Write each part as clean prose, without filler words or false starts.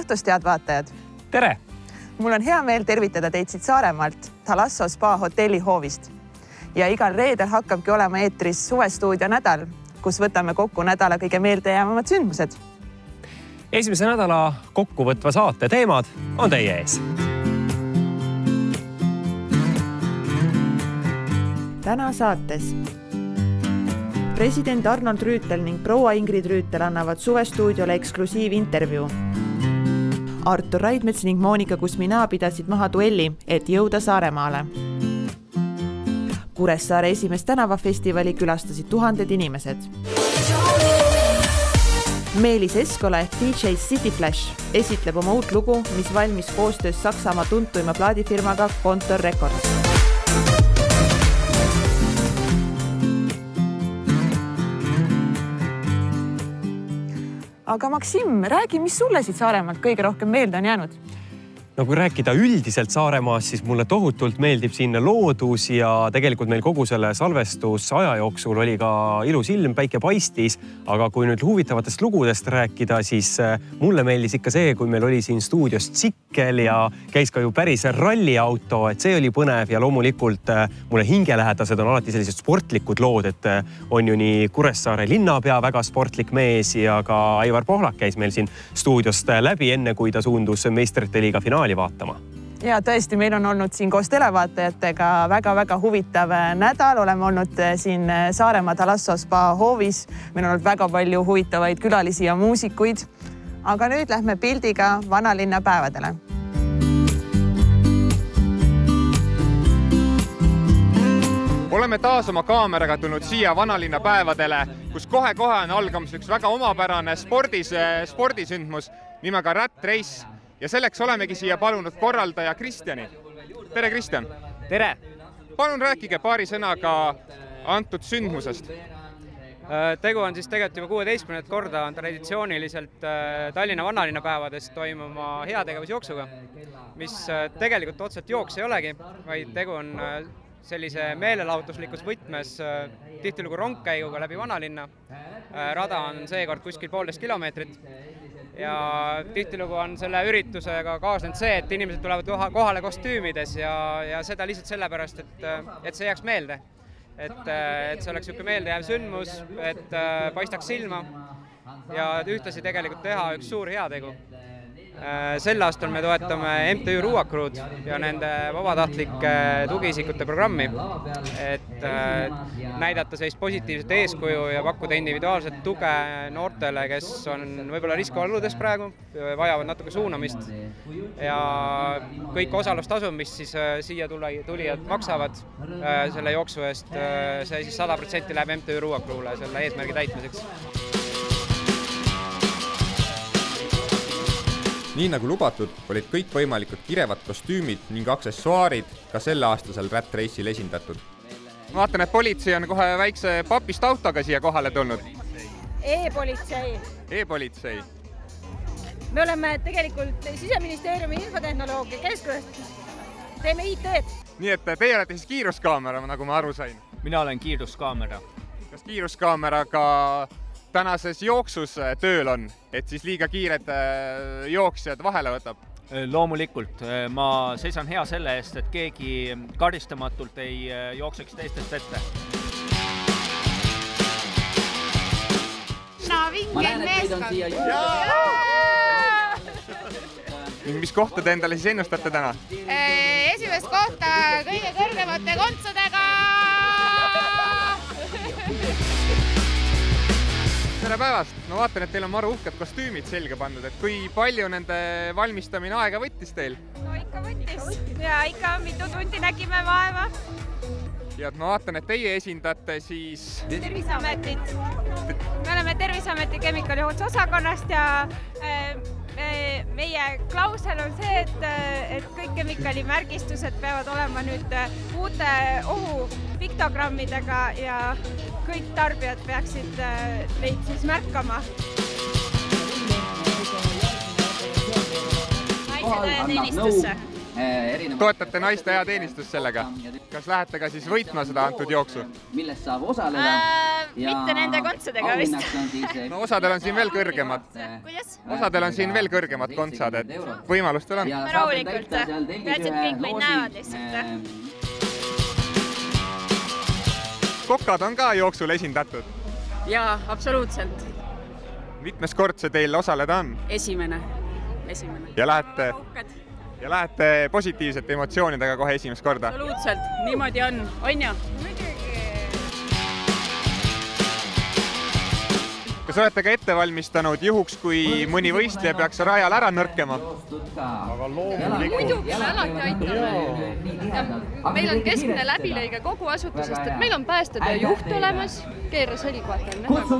õhtust, head vaatajad! Tere! Mul on hea meel tervitada teid siit Saaremaalt, Thalasso spa hotelli hoovist. Ja igal reedel hakkabki olema eetris suvestuudio nädal, kus võtame kokku nädala kõige meeldejäävamad sündmused. Esimese nädala kokkuvõtva saate teemad on teie ees. Täna saates president Arnold Rüütel ning proua Ingrid Rüütel annavad suvestuudiole eksklusiivintervjuu. Artur Raidmets ning Monika Kusmina pidasid maha duelli, et jõuda Saaremaale. Kuressaare esimest tänavafestivali külastasid tuhanded inimesed. Meelis Eskola ehk DJ City Flash esitleb oma uut lugu, mis valmis koostöös Saksamaa tuntuima plaadifirmaga Kontor Records. Aga Maksim, räägi, mis sulle siit Saaremaalt kõige rohkem meelde on jäänud? No kui rääkida üldiselt Saaremaast, siis mulle tohutult meeldib siin loodus ja tegelikult meil kogu selle salvestusaja jooksul oli ka ilus ilm, päike paistis. Aga kui nüüd huvitavatest lugudest rääkida, siis mulle meeldis ikka see, kui meil oli siin stuudios tsikkel ja käis ka ju päris ralliauto, et see oli põnev ja loomulikult mulle hingelähedased on alati sellised sportlikud lood, et on ju nii Kuressaare linnapea väga sportlik mees ja ka Aivar Pohlak käis meil siin stuudiost läbi enne, kui ta suundus meistrite liiga finaali vaatama. Ja tõesti, meil on olnud siin koos televaatajatega väga-väga huvitav nädal. Oleme olnud siin Saaremaa Thalasso spa hoovis. Meil on olnud väga palju huvitavaid külalisi ja muusikuid. Aga nüüd lähme pildiga vanalinna päevadele. Oleme taas oma kaameraga tulnud siia vanalinna päevadele, kus kohe-kohe on algamas üks väga omapärane spordisündmus nimega Rat Race. Ja selleks olemegi siia palunud korraldaja Kristjani. Tere, Kristjan! Tere! Palun rääkige paari sõnaga antud sündmusest. Tegu on siis tegelikult juba 16. korda on traditsiooniliselt Tallinna vanalinna päevadest toimuma heategevusjooksuga, mis tegelikult otseselt jooks ei olegi, vaid tegu on sellise meelelahutuslikus võtmes tihtilugu rongkäiguga läbi vanalinna. Rada on seekord kuskil 1,5 kilomeetrit. Ja tihtilugu on selle üritusega kaasnenud see, et inimesed tulevad kohale kostüümides ja seda lihtsalt sellepärast, et see jääks meelde. Et see oleks niisugune meeldejääv sündmus, et paistaks silma ja ühtlasi tegelikult teha üks suur heategu. Sel aastal me toetame MTÜ Ruuakruud ja nende vabatahtlike tugiisikute programmi, et näidata sellist positiivset eeskuju ja pakkuda individuaalset tuge noortele, kes on võib-olla riskioludes praegu, vajavad natuke suunamist ja kõik osalustasud, mis siis siia tulijad maksavad selle jooksu eest, see siis 100% läheb MTÜ Ruuakruule selle eesmärgi täitmiseks. Nii nagu lubatud, olid kõik võimalikud kirevad kostüümid ning aksessuaarid ka selle aastasel Rat Race'il esindatud. Ma vaatan, et politsei on kohe väikse papist autoga siia kohale tulnud. E-politsei. E-politsei. Me oleme tegelikult Siseministeeriumi infotehnoloogia keskusest. Teeme IT-d. Nii et teie olete siis kiiruskaamera, nagu ma aru sain. Mina olen kiiruskaamera. Kas kiiruskaameraga tänases jooksus tööl on, et siis liiga kiired jooksjad vahele võtab? Loomulikult. Ma seisan hea selle eest, et keegi karistamatult ei jookseks teistest ette. No, vinged meeskond! Ning mis kohta te endale siis ennustate täna? Esimest kohta kõige kõrgemate kontsudega! Tere päevast! Ma vaatan, et teil on maru uhked kostüümid selga pandud, et kui palju nende valmistamine aega võttis teil? No ikka võttis. Ja ikka mitu tundi nägime vaeva. Ja ma vaatan, et teie esindate siis... Terviseametit. Me oleme Terviseameti kemikaalihoolsusosakonnast ja meie klausel on see, et kõik kemikaalimärgistused peavad olema nüüd uute ohufiktogrammidega ja kõik tarbijad peaksid neid siis märkama. Naised ajateenistusse. toetate naiste ajateenistust sellega? Kas lähete ka siis võitma seda antud jooksu? Mitte nende kontsadega vist. No osadel on siin veel kõrgemad. Kuidas? Osadel on siin veel kõrgemad kontsad, et võimalustel on. Rahulikult. Pead, et kõik meid näevad lihtsalt. Kokad on ka jooksul esindatud. Jaa, absoluutselt. Mitmes kord see teil osaleda on? Esimene. Ja lähete positiivsete emotsioonidega kohe esimest korda? Absoluutselt. Niimoodi on ju? Kas olete ka ette valmistanud juhuks, kui mõni võistleja peaks rajal ära nõrkema? Aga loomulikult. Muidugi me alati aitame. Meil on keskne läbilõige kogu asutusest, et meil on päästetöö juht olemas, keera selgvaat on näha.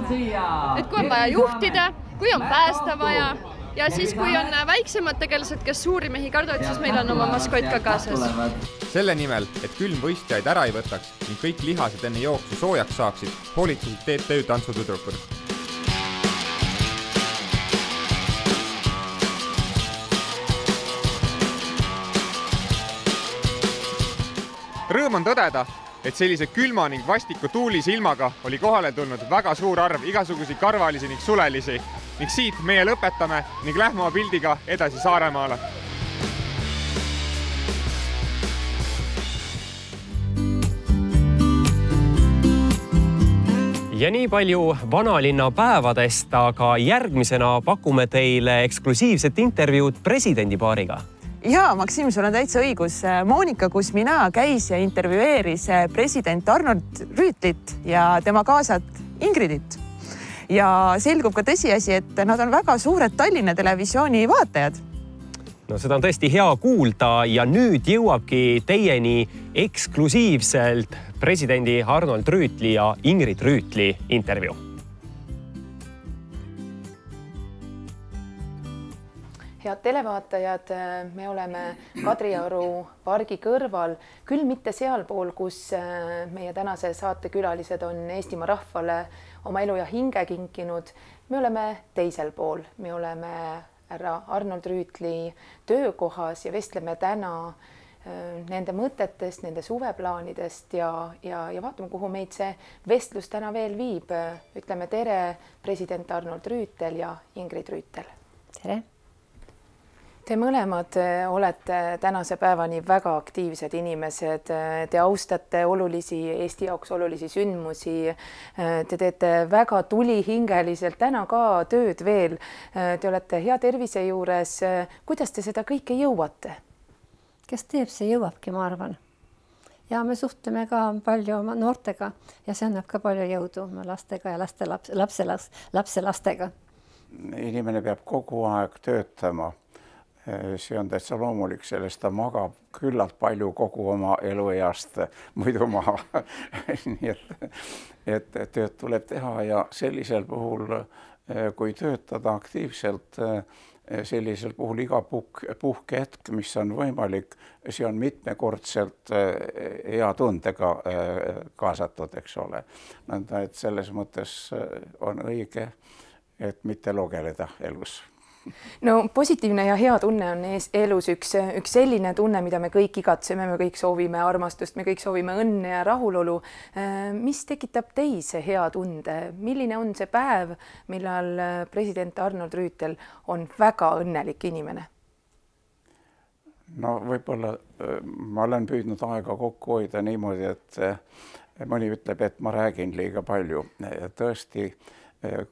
Et kui on vaja juhtida, kui on päästa vaja ja siis kui on väiksemad tegelased, kes suuri mehi kardavad, siis meil on oma maskott ka kaasas. Selle nimel, et külm võistlejaid ära ei võtaks ning kõik lihased enne jooksu soojaks saaksid, hoolitult TTÜ tantsutüdrukud. Rõõm on tõdeda, et sellise külma ning vastiku tuulise ilmaga oli kohale tulnud väga suur arv igasugusi karvalisi ning sulelisi ning siit meie lõpetame ning lähme oma pildiga edasi Saaremaale. Ja nii palju vanalinna päevadest, aga järgmisena pakume teile eksklusiivset intervjuud presidendipaariga. Jaa, Maksim, sul on täitsa õigus. Monika Kusmina käis ja intervjueeris president Arnold Rüütlit ja tema kaasat Ingridit. Ja selgub ka tõsiasi, et nad on väga suured Tallinna televisiooni vaatajad. No seda on tõesti hea kuulda ja nüüd jõuabki teieni eksklusiivselt presidendi Arnold Rüütli ja Ingrid Rüütli intervjuu. Head televaatajad, me oleme Kadrioru pargi kõrval, küll mitte sealpool, kus meie tänase saate külalised on Eestimaa rahvale oma elu ja hinge kinkinud. Me oleme teisel pool, me oleme härra Arnold Rüütli töökohas ja vestleme täna nende mõtetest, nende suveplaanidest ja vaatame, kuhu meid see vestlus täna veel viib. Ütleme tere, president Arnold Rüütel ja Ingrid Rüütel. Tere! Te mõlemad olete tänase päevani väga aktiivsed inimesed. Te austate Eesti jaoks olulisi sündmusi. Te teete väga tulihingeliselt täna ka tööd veel. Te olete hea tervise juures. Kuidas te seda kõike jõuate? Kes teeb, see jõuabki, ma arvan. Ja me suhtleme ka palju oma noortega ja see annab ka palju jõudu lastega ja lapselastega. Inimene peab kogu aeg töötama. See on täitsa loomulik, sellest ta magab küllalt palju kogu oma elueast muidu maha. Nii et tööd tuleb teha ja sellisel puhul, kui töötada aktiivselt, sellisel puhul iga puhkehetk, mis on võimalik, see on mitmekordselt hea tundega kaasatud, eks ole. Et selles mõttes on õige, et mitte logeleda elus. No positiivne ja hea tunne on elus üks selline tunne, mida me kõik igatseme, me kõik soovime armastust, me kõik soovime õnne ja rahulolu. Mis tekitab teise hea tunde? Milline on see päev, millal president Arnold Rüütel on väga õnnelik inimene? No võib-olla ma olen püüdnud aega kokku hoida niimoodi, et mõni ütleb, et ma räägin liiga palju. Tõesti,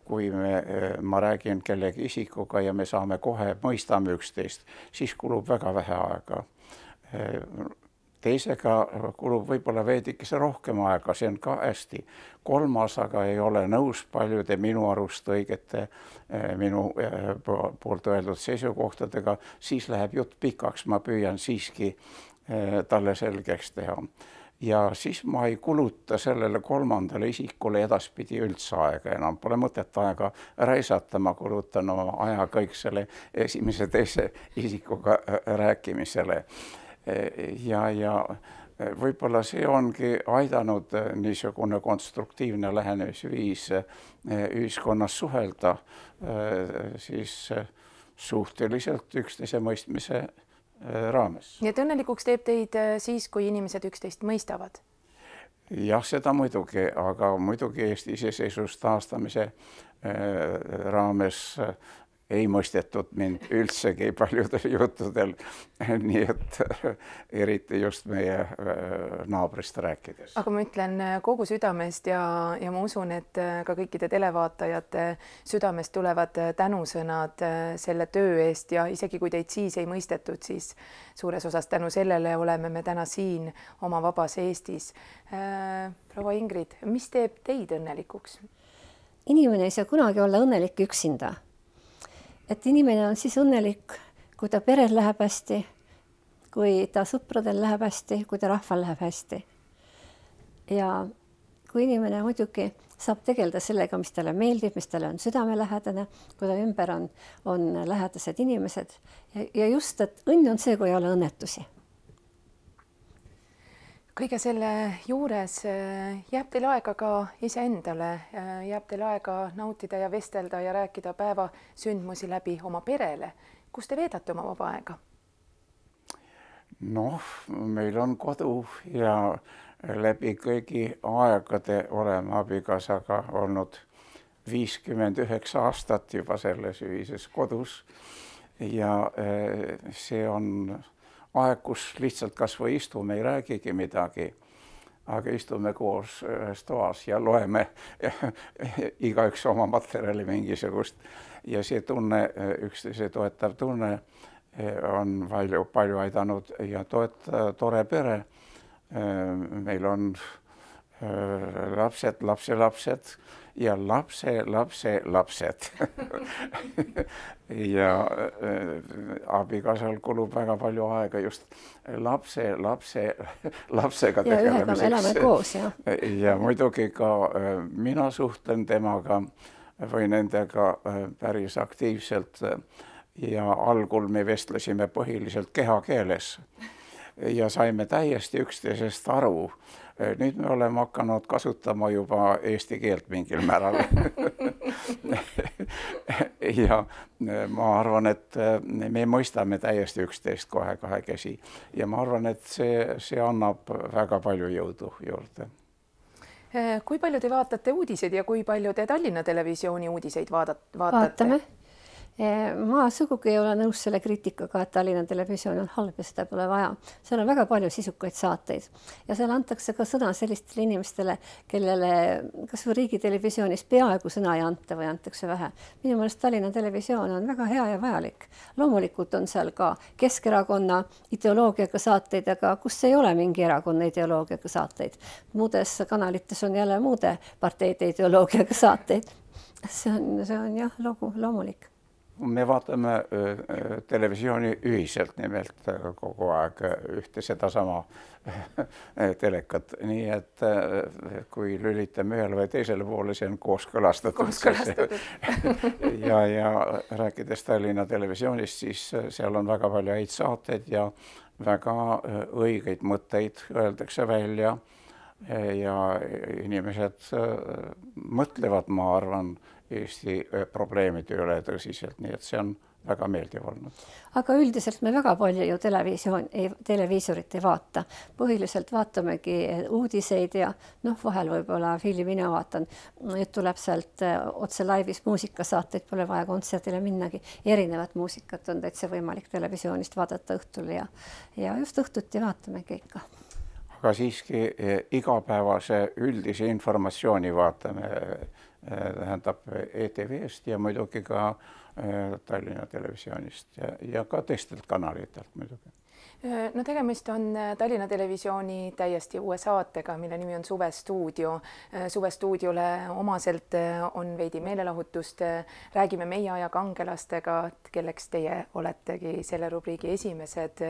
kui ma räägin kellegi isikuga ja me saame kohe mõistame üksteist, siis kulub väga vähe aega. Teisega kulub võib-olla veidikese rohkem aega, see on ka hästi. Kolmas aga ei ole nõus paljude minu arust õigete minu poolt öeldud seisukohtadega, siis läheb jutt pikaks, ma püüan siiski talle selgeks teha. Ja siis ma ei kuluta sellele kolmandale isikule edaspidi üldse aega enam. Pole mõtet aega raisata, ma kulutan oma aja kõik selle esimese teise isikuga rääkimisele. Ja võib-olla see ongi aidanud niisugune konstruktiivne lähenemisviis ühiskonnas suhelda siis suhteliselt üksteise mõistmise raames. Nii et õnnelikuks teeb teid siis, kui inimesed üksteist mõistavad? Jah, seda muidugi, aga muidugi Eesti iseseisvuse taastamise raames ei mõistetud mind üldsegi paljudel juttudel, nii et eriti just meie naabrist rääkides. Aga ma ütlen kogu südamest ja ma usun, et ka kõikide televaatajate südamest tulevad tänusõnad selle töö eest ja isegi kui teid siis ei mõistetud, siis suures osas tänu sellele oleme me täna siin oma vabas Eestis. Proua Ingrid, mis teeb teid õnnelikuks? Inimene ei saa kunagi olla õnnelik üksinda. Et inimene on siis õnnelik, kui ta perel läheb hästi, kui ta sõpradel läheb hästi, kui ta rahval läheb hästi. Ja kui inimene muidugi saab tegeleda sellega, mis talle meeldib, mis talle on südamelähedane, kui ta ümber on lähedased inimesed. Ja just, et õnn on see, kui ei ole õnnetusi. Kõige selle juures jääb teil aega ka iseendale, jääb teil aega nautida ja vestelda ja rääkida päeva sündmusi läbi oma perele. Kus te veedate oma vaba aega? Noh, meil on kodu ja läbi kõigi aegade oleme abikaasaga olnud 59 aastat juba selles ühises kodus ja see on aeg, kus lihtsalt kas või istume, ei räägigi midagi, aga istume koos ühes toas ja loeme igaüks oma materjali mingisugust ja see tunne, üksteise toetav tunne on palju aidanud ja tore pere. Meil on lapsed, lapselapsed ja lapselapsed. Ja abikaasal kulub väga palju aega just lapsega tegelemiseks. Ja elame koos, jah. Ja muidugi ka mina suhtlen temaga või nendega päris aktiivselt ja algul me vestlesime põhiliselt kehakeeles ja saime täiesti üksteisest aru. Nüüd me oleme hakanud kasutama juba eesti keelt mingil määral. Ja ma arvan, et me mõistame täiesti üksteist kohe kahekesi ja ma arvan, et see annab väga palju jõudu juurde. Kui palju te vaatate uudiseid ja kui palju te Tallinna Televisiooni uudiseid vaatate? Vaatame. Ma sugugi ei ole nõus selle kriitikaga, et Tallinna Televisioon on halb ja seda pole vaja. Seal on väga palju sisukaid saateid ja seal antakse ka sõna sellistele inimestele, kellele kas või riigitelevisioonis peaaegu sõna ei anta või antakse vähe. Minu meelest Tallinna Televisioon on väga hea ja vajalik. Loomulikult on seal ka Keskerakonna ideoloogiaga saateid, aga kus ei ole mingi erakonna ideoloogiaga saateid. Muudes kanalites on jälle muude parteide ideoloogiaga saateid. See on jah loomulik. Me vaatame televisiooni ühiselt nimelt kogu aeg ühte sedasama telekat, nii et kui lülitame ühele või teisele poole, see on kooskõlastatud. Ja rääkides Tallinna Televisioonist, siis seal on väga palju häid saateid ja väga õigeid mõtteid öeldakse välja ja inimesed mõtlevad, ma arvan, Eesti probleemide üle tõsiselt, nii et see on väga meeldiv olnud. Aga üldiselt me väga palju ju televiisorit ei vaata. Põhiliselt vaatamegi uudiseid ja vahel võib-olla filmi mina vaatan. Nüüd tuleb sealt otse laivis muusikasaateid, pole vaja kontserdile minnagi. Erinevat muusikat on täitsa võimalik televisioonist vaadata õhtul ja just õhtuti vaatamegi ikka. Aga siiski igapäevase üldise informatsiooni vaatame tähendab ETV-st ja muidugi ka Tallinna Televisioonist ja ka teistelt kanalitelt muidugi. No tegemist on Tallinna Televisiooni täiesti uue saatega, mille nimi on Suvestuudio. Suvestuudiole omaselt on veidi meelelahutust. Räägime meie aja kangelastega, kelleks teie oletegi selle rubriigi esimesed.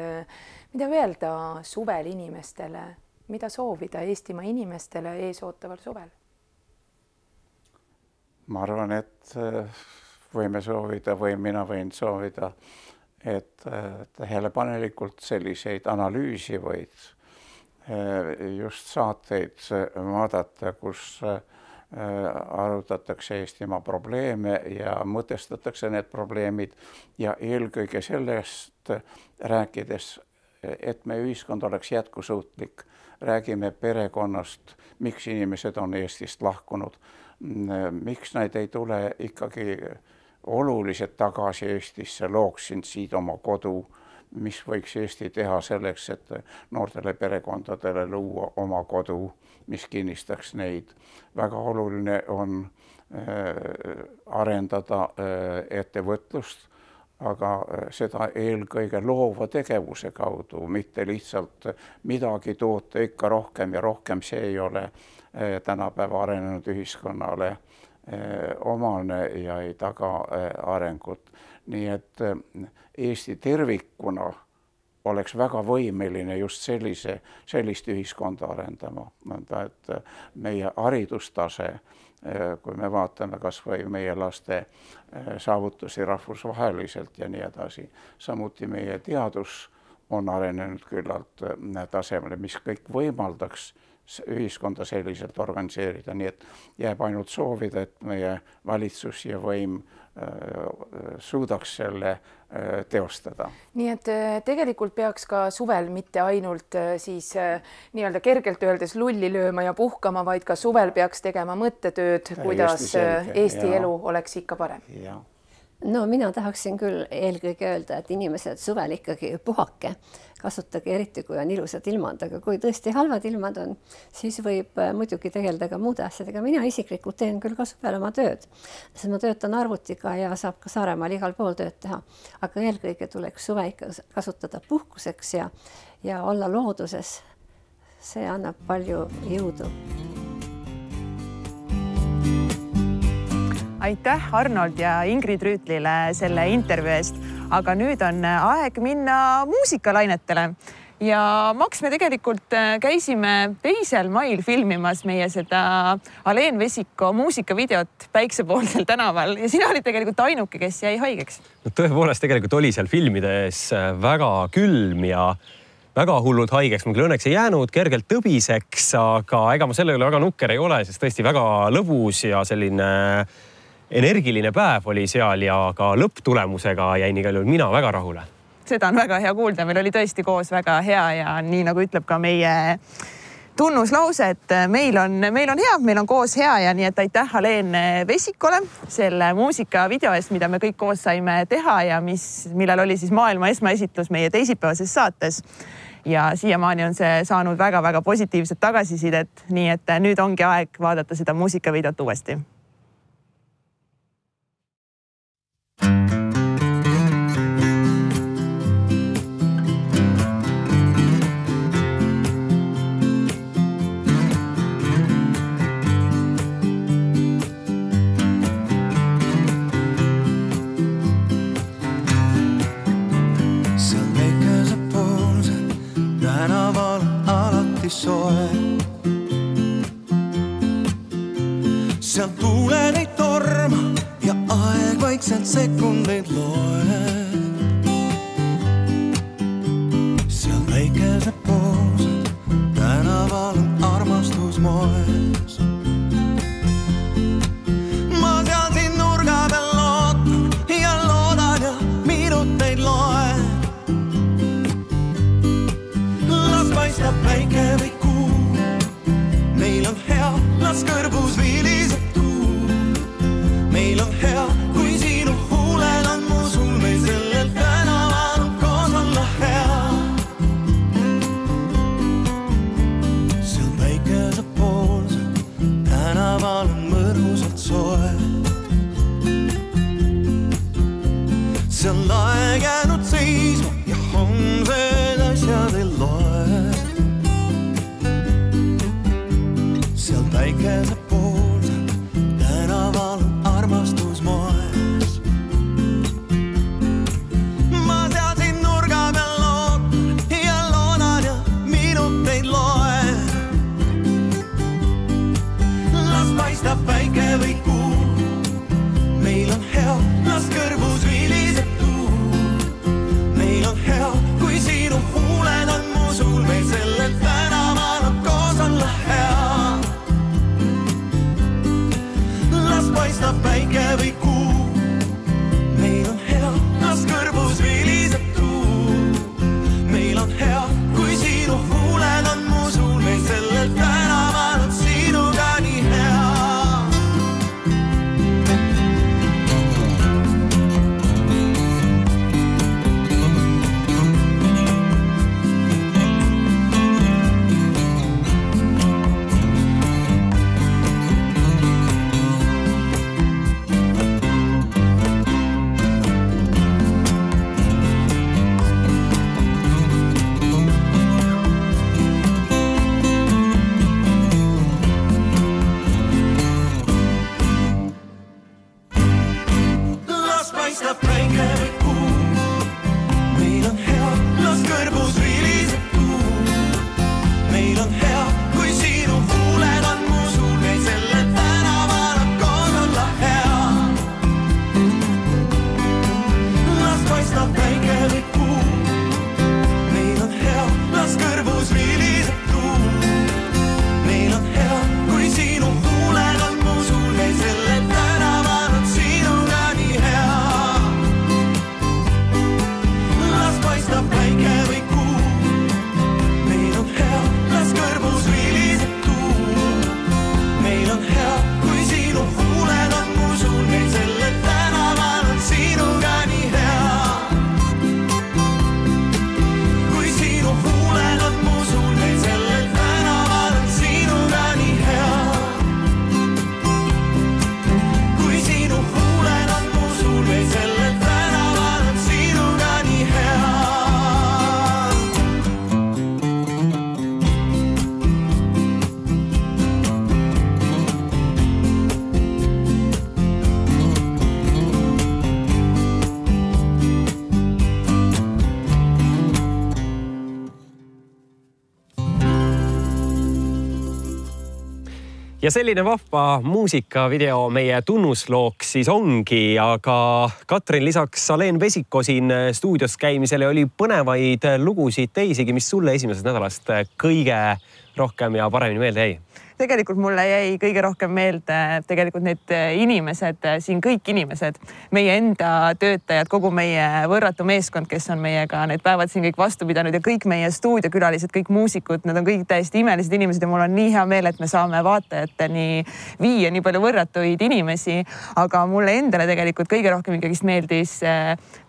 Mida öelda suvel inimestele? Mida soovida Eestimaa inimestele eesootaval suvel? Ma arvan, et võime soovida või mina võin soovida, et tähelepanelikult selliseid analüüsi võid just saateid vaadata, kus arutatakse Eestimaa probleeme ja mõtestatakse need probleemid ja eelkõige sellest rääkides, et meie ühiskond oleks jätkusuutlik. Räägime perekonnast, miks inimesed on Eestist lahkunud, miks nad ei tule ikkagi oluliselt tagasi Eestisse, looksin siit oma kodu, mis võiks Eesti teha selleks, et noortele perekondadele luua oma kodu, mis kinnistaks neid. Väga oluline on arendada ettevõtlust, aga seda eelkõige loova tegevuse kaudu, mitte lihtsalt midagi toota ikka rohkem ja rohkem, see ei ole tänapäeva arenenud ühiskonnale omane ja ei taga arengut. Nii et Eesti tervikuna oleks väga võimeline just sellist ühiskonda arendama. Et meie haridustase, kui me vaatame kas või meie laste saavutusi rahvusvaheliselt ja nii edasi, samuti meie teadus on arenenud küllalt tasemele, mis kõik võimaldaks ühiskonda selliselt organiseerida, nii et jääb ainult soovida, et meie valitsus ja võim suudaks selle teostada. Nii et tegelikult peaks ka suvel mitte ainult siis nii-öelda kergelt öeldes lulli lööma ja puhkama, vaid ka suvel peaks tegema mõttetööd, kuidas Eesti elu oleks ikka parem. No mina tahaksin küll eelkõige öelda, et inimesed suvel ikkagi puhake, kasutage eriti, kui on ilusad ilmad, aga kui tõesti halvad ilmad on, siis võib muidugi tegeleda ka muude asjadega. Mina isiklikult teen küll ka suvel oma tööd, sest ma töötan arvutiga ja saab ka Saaremaal igal pool tööd teha. Aga eelkõige tuleks suve ikka kasutada puhkuseks ja olla looduses. See annab palju jõudu. Aitäh Arnold ja Ingrid Rüütlile selle intervjuu eest, aga nüüd on aeg minna muusikalainetele. Ja Maks, me tegelikult käisime 2. mail filmimas meie seda Aleen Vesiko muusikavideot Päiksepoolsel tänaval ja sina olid tegelikult ainuke, kes jäi haigeks. No, tõepoolest tegelikult oli seal filmides väga külm ja väga hullult haigeks. Ma küll õnneks ei jäänud, kergelt tõbiseks, aga ega ma selle üle väga nukker ei ole, sest tõesti väga lõbus ja selline energiline päev oli seal ja ka lõpptulemusega jäin igal juhul mina väga rahule. Seda on väga hea kuulda, meil oli tõesti koos väga hea ja nii nagu ütleb ka meie tunnuslause, et meil on hea, meil on koos hea ja nii et aitäh Aleen Vesikole selle muusikavideo eest, mida me kõik koos saime teha ja millel oli siis maailma esmaesitlus meie teisipäevases saates. Ja siiamaani on see saanud väga-väga positiivset tagasisidet, nii et nüüd ongi aeg vaadata seda muusikavideot uuesti. Sealt tuuled ei torma ja aeg vaikselt sekundeid loeb. Seal väikesed poosed tänaval on armastus moes. Ma seal siin nurga peal lootan ja loodan ja minuteid loen. Las paistab päike või kuu, meil on hea, las kõrbus viiliseb. Meil on hea, kui sinu huulel on mu sul, meil sellel tänaval on koos olla hea. Seal väikese poolsed tänaval on mõnusalt soe. Seal aeg jäänud seisma ja homsed asjad ei loe. Seal väikese poolsed tänaval on armastus või kuu. Meil on hea, las kõrbus viliseb tuu. Meil on hea, kui sinu huuled on mu suul. Meil sellel tänaval on sinuga nii hea. Ja selline vahva muusikavideo meie tunnuslooks siis ongi, aga Katrin, lisaks Alen Vesiko siin stuudios käimisele oli põnevaid lugusid teisigi, mis sulle esimesest nädalast kõige rohkem ja paremini meelde jäi? Tegelikult mulle jäi kõige rohkem meelde tegelikult need inimesed, siin kõik inimesed, meie enda töötajad, kogu meie võrratu meeskond, kes on meiega need päevad siin kõik vastu pidanud ja kõik meie stuudiokülalised, kõik muusikud, need on kõik täiesti imelised inimesed ja mul on nii hea meel, et me saame vaatajateni viia nii palju võrratuid inimesi, aga mulle endale tegelikult kõige rohkem ikkagist meeldis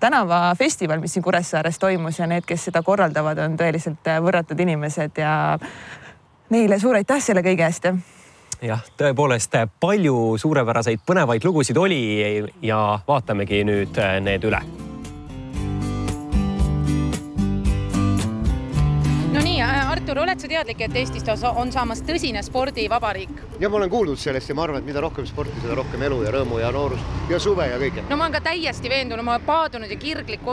tänavafestival, mis siin Kuressaares toimus ja need, kes seda korraldavad, on tõeliselt võrratud inimesed ja neile suur aitäh selle kõige eest. Jah, tõepoolest palju suurepäraseid põnevaid lugusid oli ja vaatamegi nüüd need üle. No nii, Artur, oled sa teadlik, et Eestist on saamas tõsine spordivabariik? Ja ma olen kuulnud sellest ja ma arvan, et mida rohkem sporti, seda rohkem elu ja rõõmu ja noorus ja suve ja kõike. No ma olen ka täiesti veendunud, ma olen paadunud ja kirglik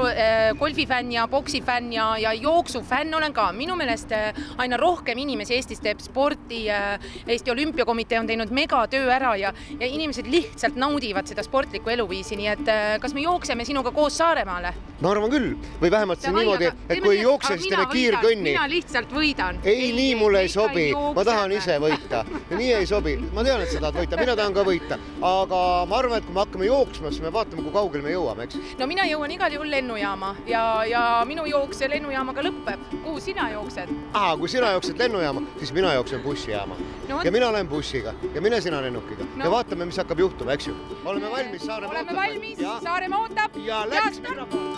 golfifänn ja boksifänn ja jooksufänn olen ka. Minu meelest aina rohkem inimesi Eestis teeb sporti. Eesti Olümpiakomitee on teinud megatöö ära ja inimesed lihtsalt naudivad seda sportlikku eluviisi. Nii et kas me jookseme sinuga koos Saaremaale? Ma arvan küll. Või vähemalt see niimoodi, et kui jookse, siis teeme kiirkõnni. Mina lihtsalt võidan. Ei, nii mulle ei sobi. Ma tahan ise võita. Nii ei sobi. Ma tean, et sa tahad võita. Mina tahan ka võita. Aga ma arvan, et kui me hakkame jooksma, siis me vaatame, kui kaugel me jõuame, eks? No mina jõuan igal juhul lennujaama ja minu jooks lennujaamaga lõppeb. Kuhu sina jooksed? Kui sina jooksed lennujaama, siis mina jooksen bussijaama. Ja mina lähen bussiga ja mine sina lennukiga. Ja vaatame, mis hakkab juhtuma, eks ju? Oleme valmis, Saaremaa ootab. Oleme valmis, Saaremaa ootab. Ja läks mikrofon.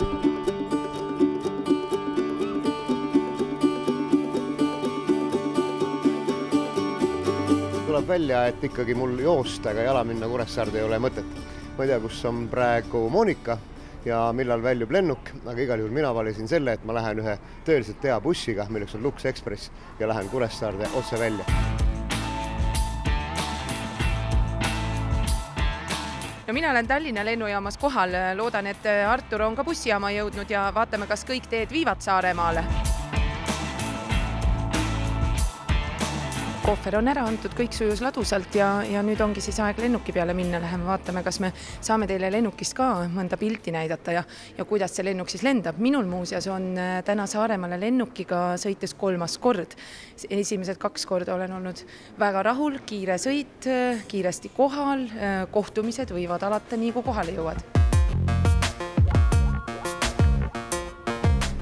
Tuleb välja, et ikkagi mul joosta ega jala minna Kuressaarde ei ole mõtet. Ma ei tea, kus on praegu Monika ja millal väljub lennuk, aga igal juhul mina valisin selle, et ma lähen ühe tõeliselt hea bussiga, milleks on Lux Express ja lähen Kuressaarde otse välja. No mina olen Tallinna lennujaamas kohal, loodan, et Artur on ka bussijaama jõudnud ja vaatame, kas kõik teed viivad Saaremaale. Kohver on ära antud, kõik sujus ladusalt ja nüüd ongi siis aeg lennuki peale minna. Läheme vaatame, kas me saame teile lennukist ka mõnda pilti näidata ja kuidas see lennuk siis lendab. Minul muuseas on täna Saaremaale lennukiga sõites 3. kord. Esimesed 2 korda olen olnud väga rahul, kiire sõit, kiiresti kohal, kohtumised võivad alata nii, kui kohale jõuad.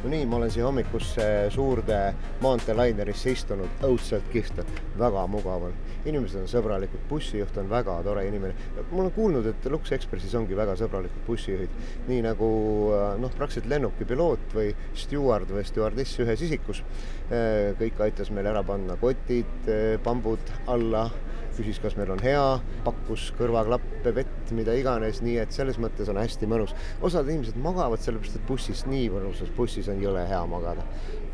No nii, ma olen siia hommikusse suurde maanteelainerisse istunud, õudselt kihta, väga mugaval. Inimesed on sõbralikud, bussijuht on väga tore inimene. Ma olen kuulnud, et Lux Expressis ongi väga sõbralikud bussijuhid. Nii nagu praktiliselt lennuki piloot või steward või stewardess ühes isikus. Kõik aitas meil ära panna kotid, pambud alla, küsis, kas meil on hea, pakkus kõrvaklappe, vett, mida iganes, nii et selles mõttes on hästi mõnus. Osad inimesed magavad sellepärast, et bussis nii mõnusas, bussis on jõle hea magada.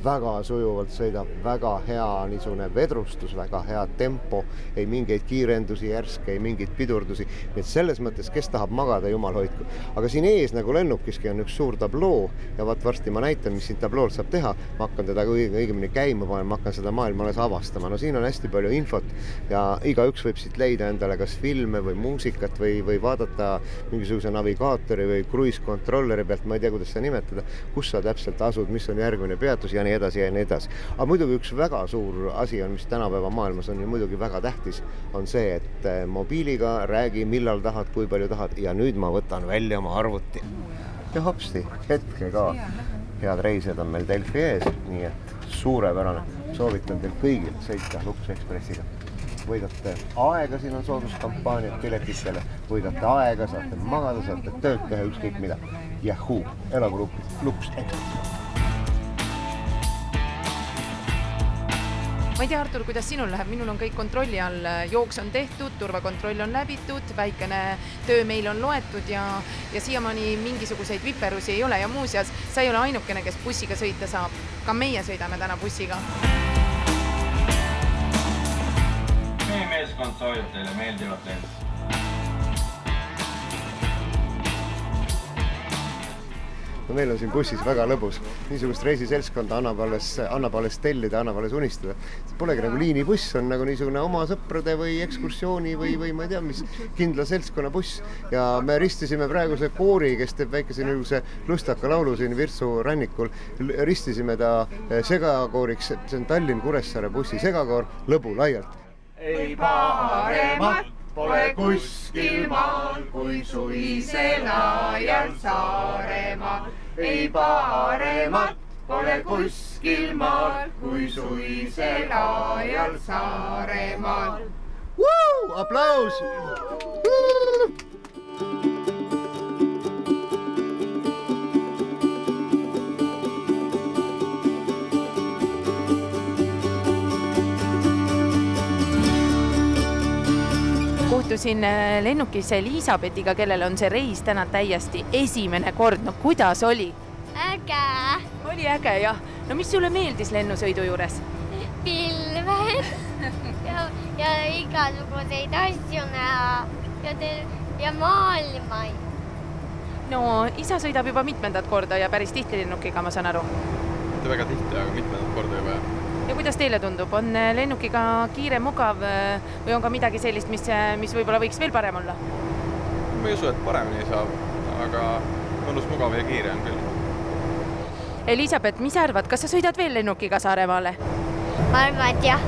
Väga sujuvalt sõidab, väga hea niisugune vedrustus, väga hea tempo, ei mingeid kiirendusi, järske, ei mingeid pidurdusi. Nii et selles mõttes, kes tahab magada, jumal hoidku. Aga siin ees nagu lennukiski on üks suur tabloo ja varsti ma näitan, mis siin tabloolt saab teha. Ma hakkan teda õigemini käima panema, ma hakkan seda maailma alles avastama. No siin on hästi palju infot ja igaüks võib siit leida endale kas filme või muusikat või vaadata mingisuguse navigaatori või kruiiskontrolleri pealt, ma ei tea, kuidas seda nimetada, kus sa täpselt asud, mis on järgmine peatus ja nii edasi ja nii edasi. Aga muidugi üks väga suur asi on, mis tänapäeva maailmas on ju muidugi väga tähtis, on see, et mobiiliga räägi, millal tahad, kui palju tahad ja nüüd ma võtan välja oma arvuti. Ja hopsti, hetke ka. Head reisijad on meil Delfi ees, nii et suurepärane. Soovitan teil kõigil sõita Lux Expressiga. Võidate aega, siin on sooduskampaaniad piletitele, võidate aega, saate magada, saate tööd teha, ükskõik mida. Yahoo, elagrupp Lux Express. Ma ei tea, Artur, kuidas sinul läheb? Minul on kõik kontrolli all. Jooks on tehtud, turvakontroll on läbitud, väikene töö meil on loetud ja siiamaani mingisuguseid viperusi ei ole. Ja muuseas, sa ei ole ainukene, kes bussiga sõita saab. Ka meie sõidame täna bussiga. Meie meeskond soovib teile meeldivat lendu. No meil on siin bussis väga lõbus. Niisugust reisiseltskonda annab alles tellida, annab alles unistada. See polegi nagu liinibuss, on nagu niisugune oma sõprade või ekskursiooni või ma ei tea, mis kindla seltskonna buss. Ja me ristisime praeguse koori, kes teeb väikese niisuguse lustaka laulu siin Virtsu rannikul. Ristisime ta segakooriks, see on Tallinn-Kuressaare bussi segakoor, lõbu laialt. Ei paremat pole kuskil maal, kui suvisel ajal Saaremaal. Ei paremat pole kuskil maal, kui suvisel ajal Saaremaal. Aplaus! Kohtusin lennukis Elisabetiga, kellel on see reis täna täiesti esimene kord. No kuidas oli? Äge! Oli äge, jah. No mis sulle meeldis lennusõidu juures? Pilved ja igasuguseid asju näha ja maailmaid. No isa sõidab juba mitmendat korda ja päris tihti lennukiga, ma saan aru. Mitte väga tihti, aga mitmendat korda juba, jah. Ja kuidas teile tundub? On lennukiga kiire, mugav või on ka midagi sellist, mis võib-olla võiks veel parem olla? Ma ei usu, et paremini saab, aga mõnus, mugav ja kiire on küll. Elisabeth, mis arvad, kas sa sõidad veel lennukiga Saaremaale? Ma arvan, et jah.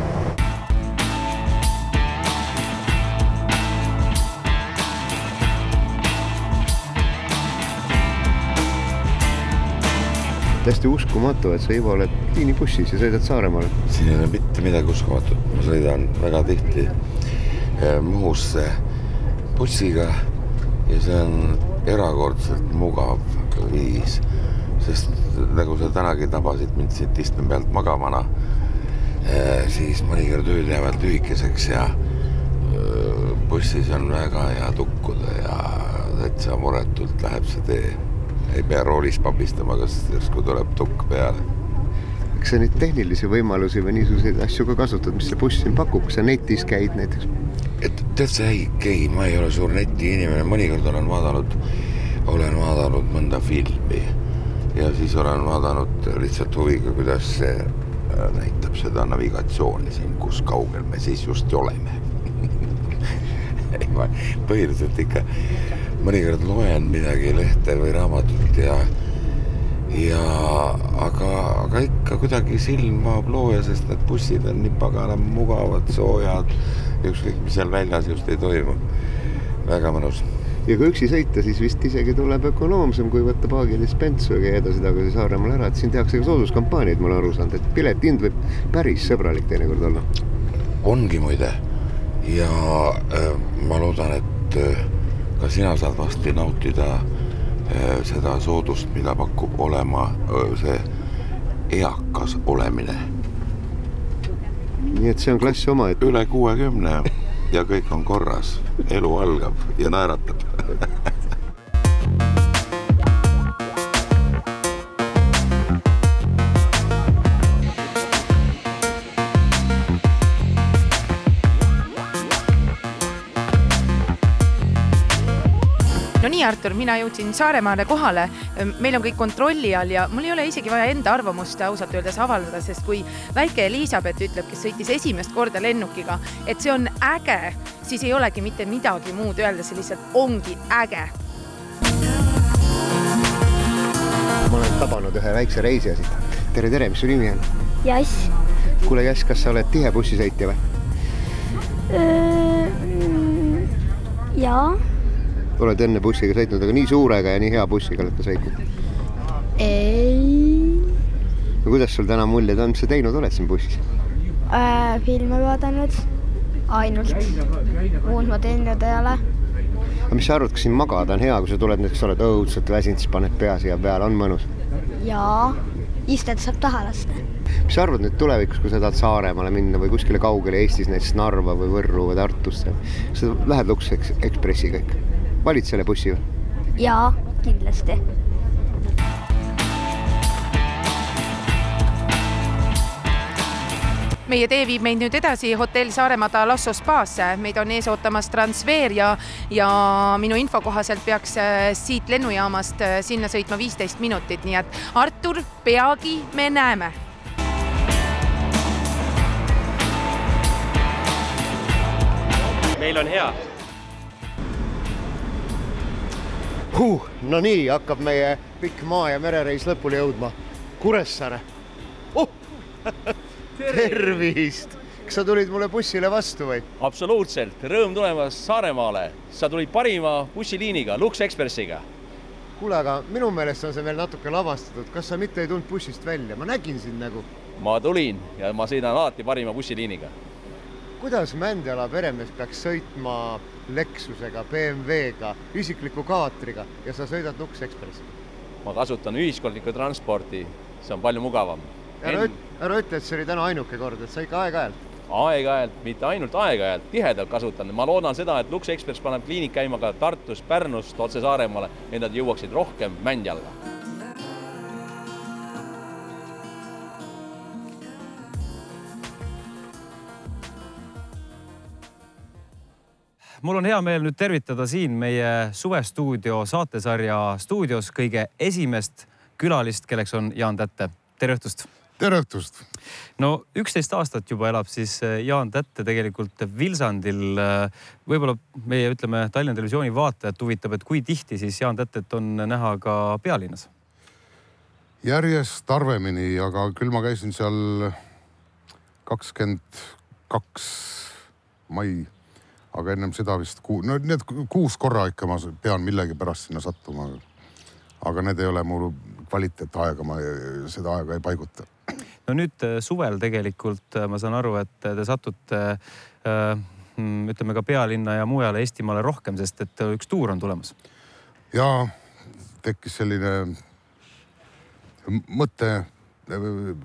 Hästi uskumatu, et sa juba oled liinibussis ja sõidad Saaremaale. Siin ei ole mitte midagi uskumatut. Ma sõidan väga tihti Muhusse bussiga ja see on erakordselt mugav viis, sest nagu sa tänagi tabasid mind siit istme pealt magamana, siis mõnikord ööd jäävad lühikeseks ja bussis on väga hea tukkuda ja täitsa muretult läheb see tee. Ei pea roolis pabistama, kas kui tuleb tukk peale. Kas sa neid tehnilisi võimalusi või niisuguseid asju ka kasutad, mis see buss siin pakub? Kas sa netis käid näiteks? Tead sa ei käi, ma ei ole suur neti inimene. Mõnikord olen vaadanud mõnda filmi ja siis olen vaadanud lihtsalt huviga, kuidas see näitab seda navigatsiooni siin, kus kaugel me siis just oleme. Põhiliselt ikka mõnikord loen midagi lehte või raamatut aga ikka kuidagi silm vaab looja, sest need bussid on nii pagana mugavad, soojad, ükskõik mis seal väljas just ei toimu. Väga mõnus. Ja kui üksi sõita, siis vist isegi tuleb ökonoomsem, kui võtta paagilist Pentsu ja käia edasi tagasi Saaremaal ära. Et siin tehakse ka sooduskampaaniaid, ma olen aru saanud, et piletihind võib päris sõbralik teinekord olla. Ongi muide. Ja ma loodan, et ka sina saad vasti nautida seda soodust, mida pakub olema see eakas olemine. Nii et see on klassi oma, et üle 60 ja kõik on korras, elu algab ja naeratab. No nii, Artur, mina jõudsin Saaremaale kohale. Meil on kõik kontrolli all ja mul ei ole isegi vaja enda arvamust ausalt öeldes avaldada, sest kui väike Elisabeth ütleb, kes sõitis esimest korda lennukiga, et see on äge, siis ei olegi mitte midagi muud öelda, see lihtsalt ongi äge. Ma olen tabanud ühe väikse reisija siit. Tere, mis su nimi on? Jass. Kuule, Jass, kas sa oled tihe bussisõitja või? Jaa. Oled enne bussiga sõitnud, aga nii suurega ja nii hea bussiga oled ka sõitnud? Ei. No kuidas sul täna muljed on? Mis sa teinud oled siin bussis? Filme vaadanud. Ainult. Muud ma teinud ei ole. Aga mis sa arvad, kas siin magada on hea, kui sa tuled näiteks oled õudselt väsinud, siis paned pea siia peale, on mõnus? Jaa. Istet saab taha lasta. Mis sa arvad nüüd tulevikus, kui sa tahad Saaremaale minna või kuskile kaugele Eestis, näiteks Narva või Võrru või Tartusse? Kas sa lähed Lux Expressi kõik? Valid selle bussi või? Jaa, kindlasti. Meie tee viib meid nüüd edasi hotell Saaremaa Talasso spaasse. Meid on ees ootamas transfer ja minu info kohaselt peaks siit lennujaamast sinna sõitma 15 minutit. Nii et Artur, peagi me näeme. Meil on hea. No nii, hakkab meie pikk maa- ja merereis lõpuni jõudma. Kuressaare. Tervist! Kas sa tulid mulle bussile vastu või? Absoluutselt. Rõõm tulemas Saaremaale. Sa tulid parima bussiliiniga, Lux Expressiga. Kuule, aga minu meelest on see veel natuke lavastatud. Kas sa mitte ei tulnud bussist välja? Ma nägin sind nagu. Ma tulin ja ma sõidan alati parima bussiliiniga. Kuidas Mändjala peremees peaks sõitma Lexusega, BMW-ga, isikliku kaatriga ja sa sõidad Lux Expressi? Ma kasutan ühiskondlikku transporti. See on palju mugavam. Ära ütle, et see oli täna ainuke kord, et sa ikka aeg-ajalt? Aeg-ajalt, mitte ainult aeg-ajalt, tihedalt kasutan. Ma loodan seda, et Lux Express paneb kliinik käima ka Tartus, Pärnust, otse Saaremaale, et nad jõuaksid rohkem Mändjalaga. Mul on hea meel nüüd tervitada siin meie suvestuudio saatesarja stuudios kõige esimest külalist, kelleks on Jaan Tätte. Tere õhtust! Tere õhtust! No 11 aastat juba elab siis Jaan Tätte tegelikult Vilsandil. Võib-olla meie, ütleme, Tallinna Televisiooni vaatajat huvitab, et kui tihti siis Jaan Tätet on näha ka pealinnas? Järjest harvemini, aga küll ma käisin seal 22 mai. Aga ennem seda vist, need 6 korra ikka ma pean millegi pärast sinna sattuma. Aga need ei ole mul kvaliteetaega, ma seda aega ei paiguta. No nüüd suvel tegelikult ma saan aru, et te satute ütleme ka pealinna ja mujale Eestimaale rohkem, sest et üks tuur on tulemas. Ja tekkis selline mõte,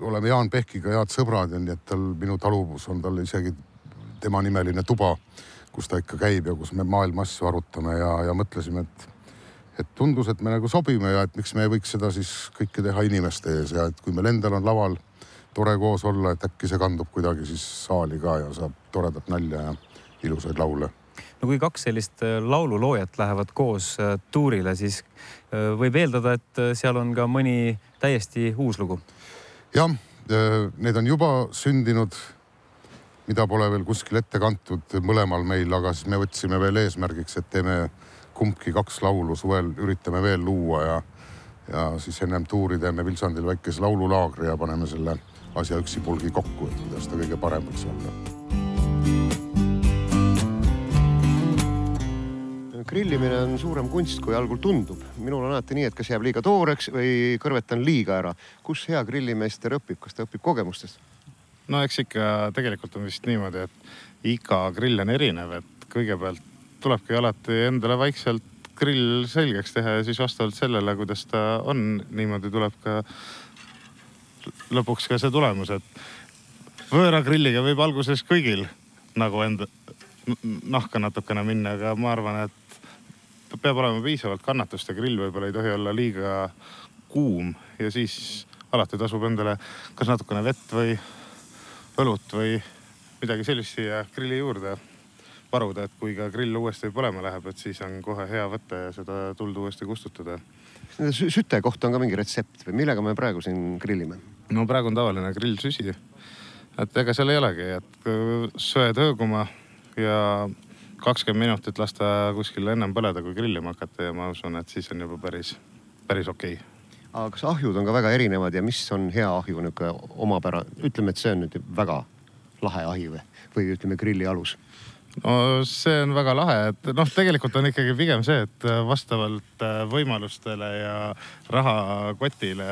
oleme Jaan Pehkiga head sõbrad ja nii, et minu taluvus on tal isegi tema nimeline tuba, kus ta ikka käib ja kus me maailma asju arutame ja mõtlesime, et tundus, et me nagu sobime ja et miks me ei võiks seda siis kõike teha inimeste ees ja et kui meil endal on laval tore koos olla, et äkki see kandub kuidagi siis saali ka ja saab toredat nalja ja ilusaid laule. No kui 2 sellist laululoojat lähevad koos tuurile, siis võib eeldada, et seal on ka mõni täiesti uus lugu. Jah, need on juba sündinud, mida pole veel kuskil ette kantud mõlemal meil, aga siis me võtsime veel eesmärgiks, et teeme kumbki 2 laulu suvel, üritame veel luua ja siis ennem tuuri teeme Vilsandil väikese laululaagri ja paneme selle asja üksipulgi kokku, et kuidas ta kõige parem võiks olla. Grillimine on suurem kunst, kui algul tundub. Minul on alati nii, et kas jääb liiga tooreks või kõrvetan liiga ära. Kus hea grillimeister õpib? Kas ta õpib kogemustest? No eks ikka tegelikult on vist niimoodi, et iga grill on erinev, et kõigepealt tulebki alati endale vaikselt grill selgeks teha ja siis vastavalt sellele, kuidas ta on, niimoodi tuleb ka lõpuks ka see tulemus, et võõra grilliga võib alguses kõigil nagu enda nahka natukene minna, aga ma arvan, et peab olema piisavalt kannatust ja grill võib-olla ei tohi olla liiga kuum ja siis alati tasub endale kas natukene vett või õlut või midagi sellist siia grilli juurde varuda, et kui ka grill uuesti põlema läheb, et siis on kohe hea võtta ja seda tuld uuesti kustutada. Süte kohta on ka mingi retsept või millega me praegu siin grillime? No praegu on tavaline grillsüsi, et ega seal ei olegi, et söed ööguma ja 20 minutit lasta kuskil ennem põleda, kui grillima hakata ja ma usun, et siis on juba päris okei. Aga kas ahjud on ka väga erinevad ja mis on hea ahju omapära? Ütleme, et see on nüüd väga lahe ahi või ütleme grilli alus. No see on väga lahe, et tegelikult on ikkagi pigem see, et vastavalt võimalustele ja rahakotile,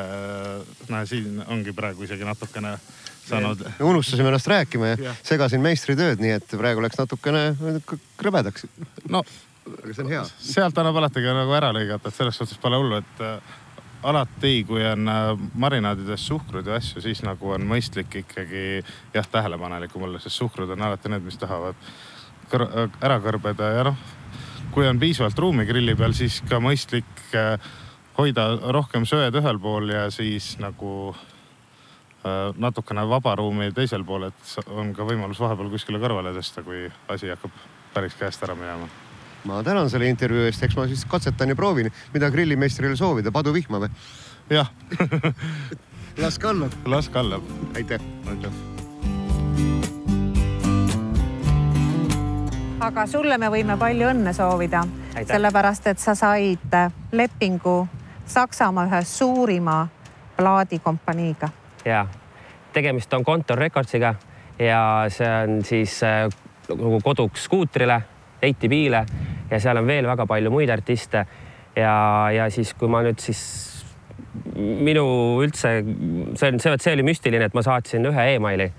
siin ongi praegu isegi natukene saanud. Unustasime ennast rääkima ja segasin meistritööd, nii et praegu läks natukene krõbedaks. No, aga see on hea. Sealt annab alati ka nagu ära lõigata, et selles suhtes pole hullu, et alati, kui on marinaadides suhkrud ja asju, siis nagu on mõistlik ikkagi tähelepanelikum olla, sest suhkrud on alati need, mis tahavad ära kõrbeda ja kui on piisavalt ruumi grilli peal, siis ka mõistlik hoida rohkem sööd ühel pool ja siis nagu natukene vaba ruumi teisel pool, et on ka võimalus vahepeal kuskile kõrvale tõsta, kui asi hakkab päris käest ära minema. Ma tänan selle intervjuu eest, eks ma siis katsetan ja proovin, mida grillimeistril soovida, padu vihma või? Jah. Las kallab. Las kallab. Aitäh. Aga sulle me võime palju õnne soovida, sellepärast, et sa said lepingu Saksamaa ühe suurima plaadikompaniiga. Ja, tegemist on Kontor Recordsiga ja see on siis koduks skuutrile, ATV-le ja seal on veel väga palju muid artiste ja siis kui ma nüüd siis minu üldse, see oli müstiline, et ma saatsin ühe e-maili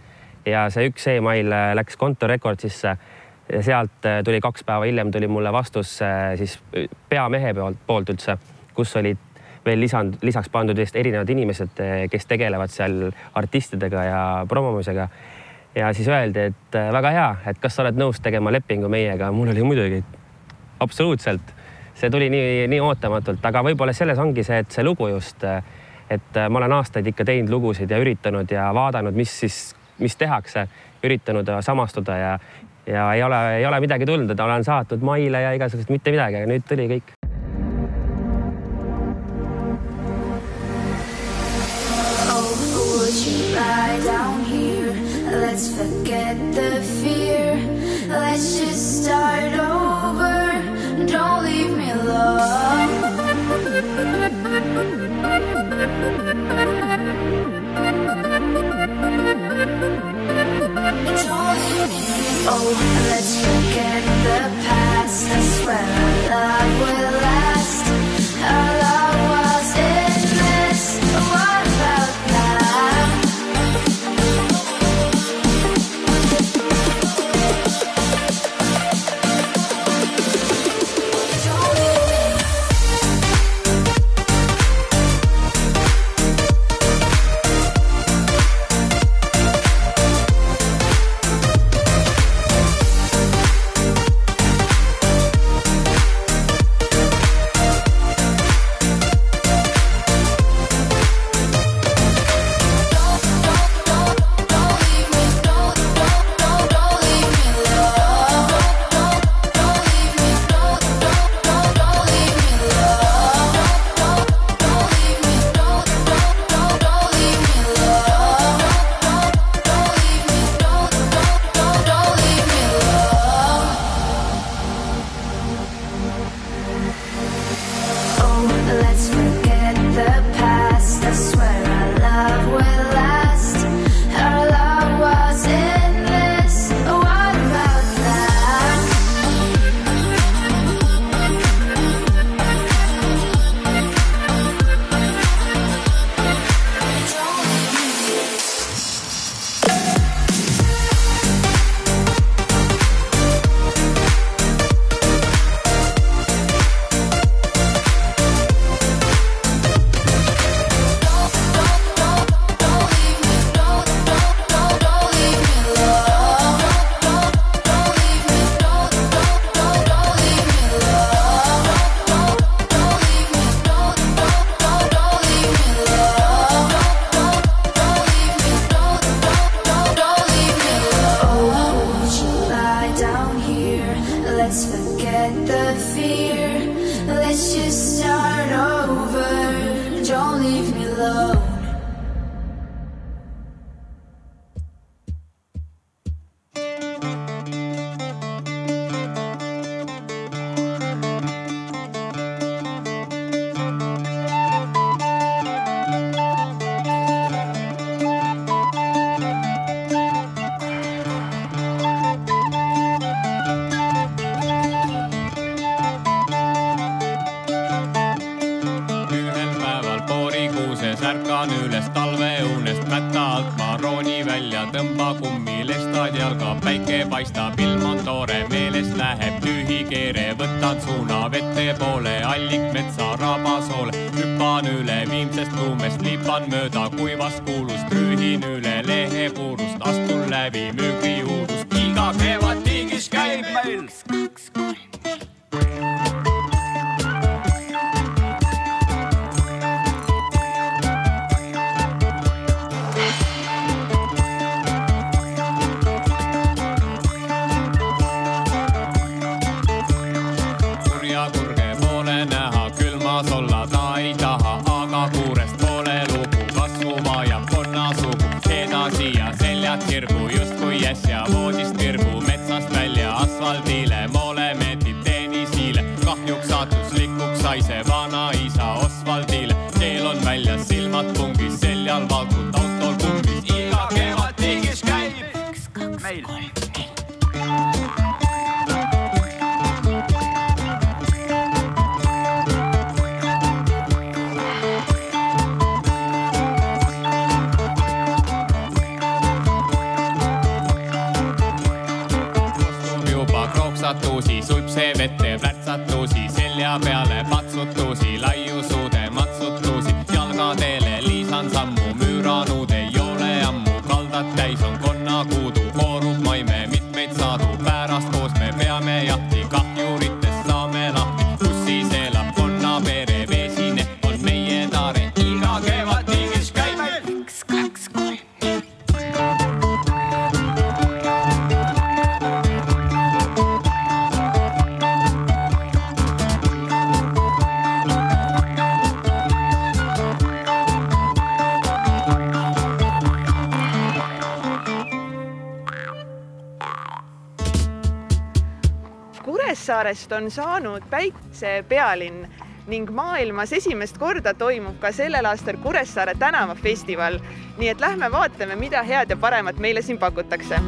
ja see üks e-mail läks Kontor Recordsisse ja sealt tuli 2 päeva hiljem tuli mulle vastus siis peamehe poolt üldse, kus olid veel lisaks pandud erinevad inimesed, kes tegelevad seal artistidega ja promomisega. Ja siis öeldi, et väga hea, et kas sa oled nõus tegema lepingu meiega. Mul oli muidugi absoluutselt. See tuli nii ootamatult, aga võib-olla selles ongi see, et see lugu just, et ma olen aastaid ikka teinud lugusid ja üritanud ja vaadanud, mis tehakse, üritanud samastuda ja ei ole midagi tulnud, et olen saatnud maile ja igasugust mitte midagi, aga nüüd tuli kõik. Let's forget the fear. Let's just start over. Don't leave me alone. Don't leave me. Oh, let's forget the past. I swear our love will last. Our love was in this. What about that? let's forget the past. I swear our love will last. Our love was endless. What about that? Let's forget the fear. Let's just start over. Don't leave me alone. Ärkan üles talveunest mätta alt ma rooni välja, tõmba kummilestad jalga, päike paistab, ilm on toore, meelest läheb tühi keere, võtan suuna vette poole, allik metsa rabasoole, hüppan üle viimsest luumest, lipan mööda kuivast kuulust, rühin üle lehepuurust, astun läbi müügijuurust, iga kevad tiigis käib meil. 1, 2, 3, 4. Olla ta ei taha, aga kuurest poole lugu kasvu vajab konnasugu, edasi ja seljad kirgu, justkui äsja voodist virgu, metsast välja asfaldile, moole metib tennisile, kahjuks saatuslikuks sai see vana isa Osvaldile, keel on väljas, silmad pungis, seljal valkud autol kumbis, iga kevad tiigis käib 1, 2, 3, 4. Suipse vette plätsatusi, selja peale patsutusi, laiusuude matsutusi, jalgateele liisan sammu, müüranud ei ole ammu, kaldad täis on konnakuudu, koorub maime mitmeid saadu, pärast koos me peame jahti, kahjuritest saame lahti, kus siis elab konnapere, vesine on meie taare, iga kevad tiigis käime 1, 2, 3, 4. Kuressaarest on saanud päikse pealinn ning maailmas esimest korda toimub ka sellel aastal Kuressaare tänavafestival. Nii et lähme vaatame, mida head ja paremat meile siin pakutakse.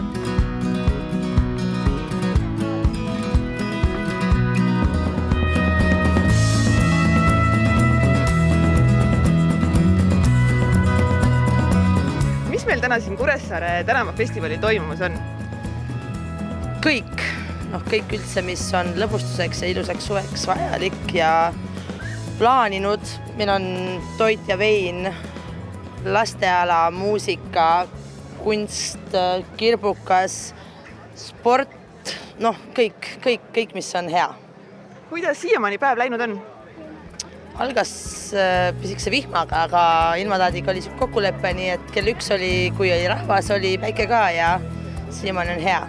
Mis meil täna siin Kuressaare tänavafestivali toimumas on? Kõik üldse, mis on lõbustuseks ja ilusaks suveks vajalik ja plaaninud. Meil on toit ja vein, lasteala, muusika, kunst, kirbukas, sport, kõik, mis on hea. Kuidas siiamaani päev läinud on? Algas pisikese vihmaga, aga ilmataadiga oli kokkulepe, nii et kell 1 oli, kui oli rahvas, oli päike ka ja siiamaani on hea.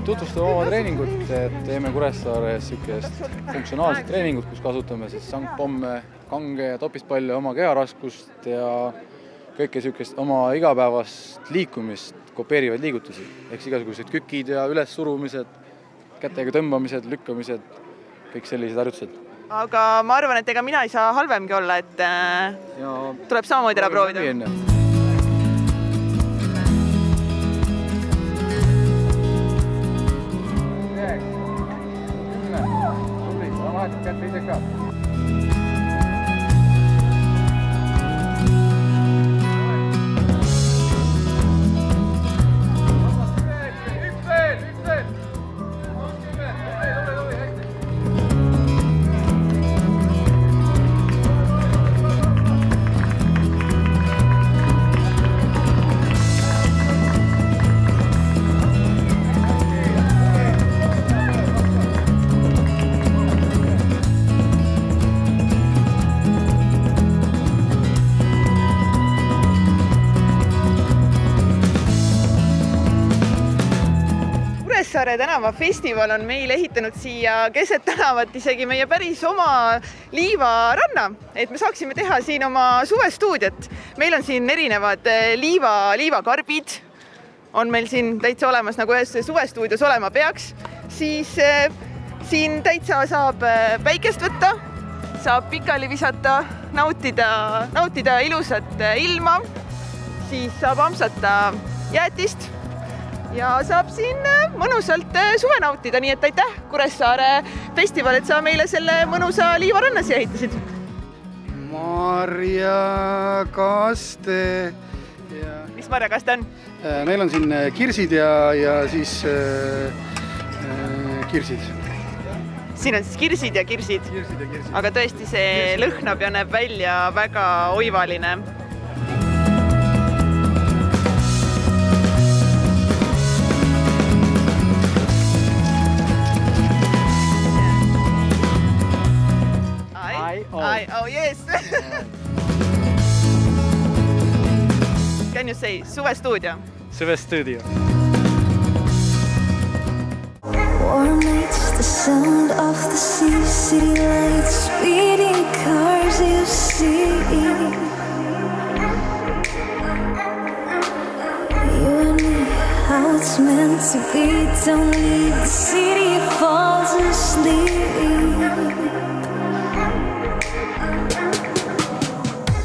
Tutvustame oma treeningut, teeme Kuressaares sükest funktsionaalset treeningut, kus kasutame siis sangpomme, kange ja topispalle oma keharaskust ja kõike niisugust oma igapäevast liikumist kopeerivaid liigutusi. Ehk igasugused kükid ja ülessurumised, kätega tõmbamised, lükkamised, kõik sellised harjutused. Aga ma arvan, et ega mina ei saa halvemgi olla, et tuleb samamoodi ära proovida. Kuressaare tänavafestival on meil ehitanud siia keset tänavat isegi meie päris oma liivaranna, et me saaksime teha siin oma suvestuudiot. Meil on siin erinevad liivakarbid, on meil siin täitsa olemas, nagu ühes suvestuudios olema peaks. Siis siin täitsa saab päikest võtta, saab pikali visata, nautida ilusat ilma, siis saab ampsata jäätist ja saab siin mõnusalt suve nautida, nii et aitäh Kuressaare festival, et sa meile selle mõnusa liivaranna siia ehitasid. Marjakaste. Mis marjakaste on? Meil on siin kirsid ja siis kirsid. Siin on siis kirsid ja kirsid. Aga tõesti see lõhnab ja näeb välja väga oivaline. Oh yes. Can you say Suve Studio? Suve Studio. Warm nights, the sound of the sea, city lights, speeding cars you see. You and me, how it's meant to be, don't leave the city, falls asleep.